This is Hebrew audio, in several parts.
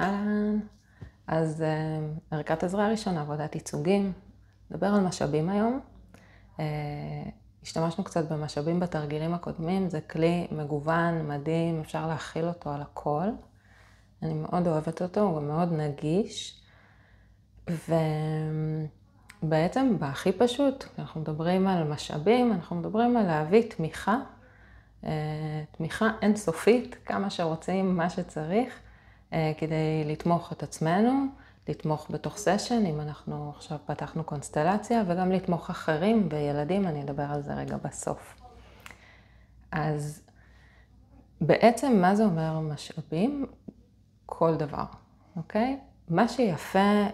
אהלן, אז ערכת עזרה ראשונה, עבודת ייצוגים, נדבר על משאבים היום. השתמשנו קצת במשאבים בתרגילים הקודמים, זה כלי מגוון, מדהים, אפשר להכיל אותו על הכל. אני מאוד אוהבת אותו, הוא גם מאוד נגיש. ובעצם בהכי פשוט, כשאנחנו מדברים על משאבים, אנחנו מדברים על להביא תמיכה, תמיכה אינסופית, כמה שרוצים, מה שצריך. כדי לתמוך את עצמנו, לתמוך בתוך סשן, אם אנחנו עכשיו פתחנו קונסטלציה, וגם לתמוך אחרים וילדים, אני אדבר על זה רגע בסוף. אז בעצם מה זה אומר משאבים? כל דבר, אוקיי? מה שיפה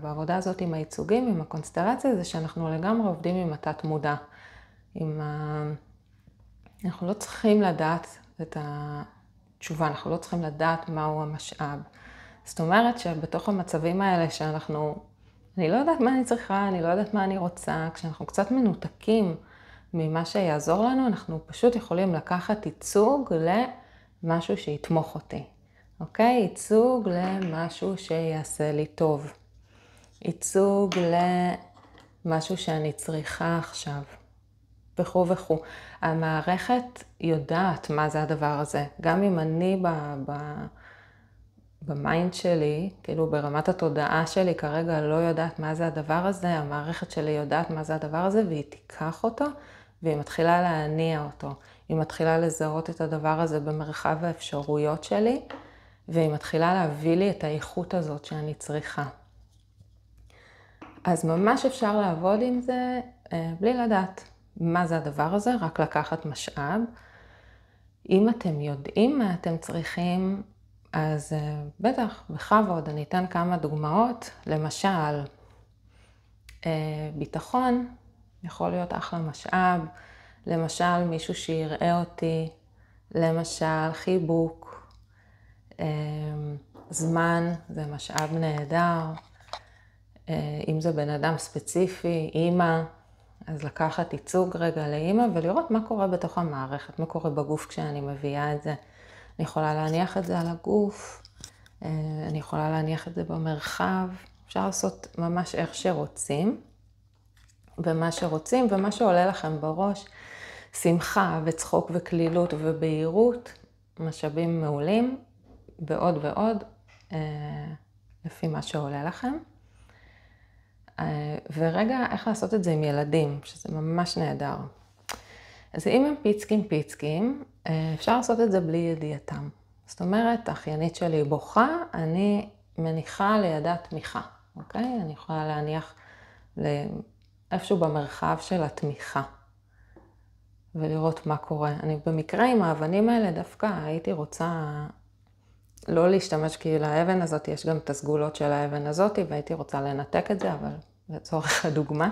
בעבודה הזאת עם הייצוגים, עם הקונסטלציה, זה שאנחנו לגמרי עובדים עם התת מודע. אנחנו לא צריכים לדעת את תשובה, אנחנו לא צריכים לדעת מהו המשאב. זאת אומרת שבתוך המצבים האלה אני לא יודעת מה אני צריכה, אני לא יודעת מה אני רוצה, כשאנחנו קצת מנותקים ממה שיעזור לנו, אנחנו פשוט יכולים לקחת ייצוג למשהו שיתמוך אותי. אוקיי? ייצוג למשהו שיעשה לי טוב. ייצוג למשהו שאני צריכה עכשיו. וכו' וכו'. המערכת יודעת מה זה הדבר הזה. גם אם אני במיינד שלי, כאילו ברמת התודעה שלי כרגע לא יודעת מה זה הדבר הזה, המערכת שלי יודעת מה זה הדבר הזה, והיא תיקח אותו, והיא מתחילה להניע אותו. היא מתחילה לזהות את הדבר הזה במרחב האפשרויות שלי, והיא מתחילה להביא לי את האיכות הזאת שאני צריכה. אז ממש אפשר לעבוד עם זה בלי לדעת מה זה הדבר הזה, רק לקחת משאב. אם אתם יודעים מה אתם צריכים, אז בטח, בכבוד, אני אתן כמה דוגמאות. למשל, ביטחון יכול להיות אחלה משאב. למשל, מישהו שיראה אותי. למשל, חיבוק. זמן, זה משאב נהדר. אם זה בן אדם ספציפי, אמא, אז לקחת ייצוג רגע לאמא ולראות מה קורה בתוך המערכת, מה קורה בגוף כשאני מביאה את זה. אני יכולה להניח את זה על הגוף, אני יכולה להניח את זה במרחב, אפשר לעשות ממש איך שרוצים, ומה שרוצים ומה שעולה לכם בראש, שמחה וצחוק וכלילות ובהירות, משאבים מעולים, ועוד ועוד, לפי מה שעולה לכם. ורגע, איך לעשות את זה עם ילדים, שזה ממש נהדר. אז אם הם פיצקים, אפשר לעשות את זה בלי ידיעתם. זאת אומרת, האחיינית שלי בוכה, אני מניחה לידה תמיכה, אוקיי? אני יכולה להניח איפשהו במרחב של התמיכה, ולראות מה קורה. אני במקרה עם האבנים האלה דווקא הייתי רוצה לא להשתמש, כי לאבן הזאת יש גם את הסגולות של האבן הזאת, והייתי רוצה לנתק את זה, אבל לצורך הדוגמה.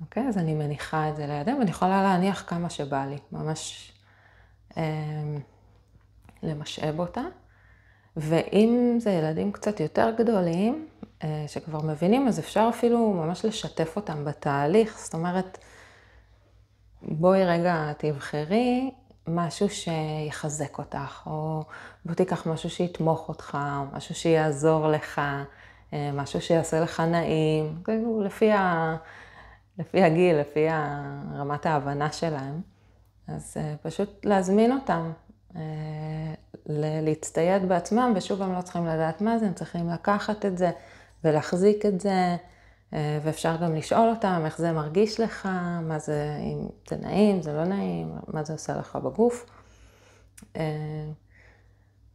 אוקיי, אז אני מניחה את זה לידם, ואני יכולה להניח כמה שבא לי, ממש למשאב אותה. ואם זה ילדים קצת יותר גדולים, שכבר מבינים, אז אפשר אפילו ממש לשתף אותם בתהליך. זאת אומרת, בואי רגע תבחרי משהו שיחזק אותך, או בוא תיקח משהו שיתמוך אותך, או משהו שיעזור לך, משהו שיעשה לך נעים, כאילו לפי הגיל, לפי רמת ההבנה שלהם. אז פשוט להזמין אותם, להצטייד בעצמם, ושוב הם לא צריכים לדעת מה זה, הם צריכים לקחת את זה ולהחזיק את זה, ואפשר גם לשאול אותם איך זה מרגיש לך, מה זה, אם זה נעים, זה לא נעים, מה זה עושה לך בגוף.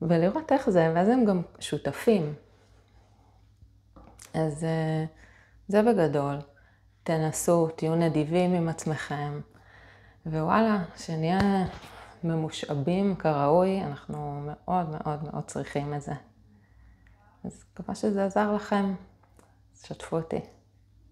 ולראות איך זה, ואז הם גם שותפים. אז זה בגדול. תנסו, תהיו נדיבים עם עצמכם, ווואלה, שנהיה ממושאבים כראוי, אנחנו מאוד מאוד מאוד צריכים את זה. אז מקווה שזה עזר לכם, אז שתפו אותי.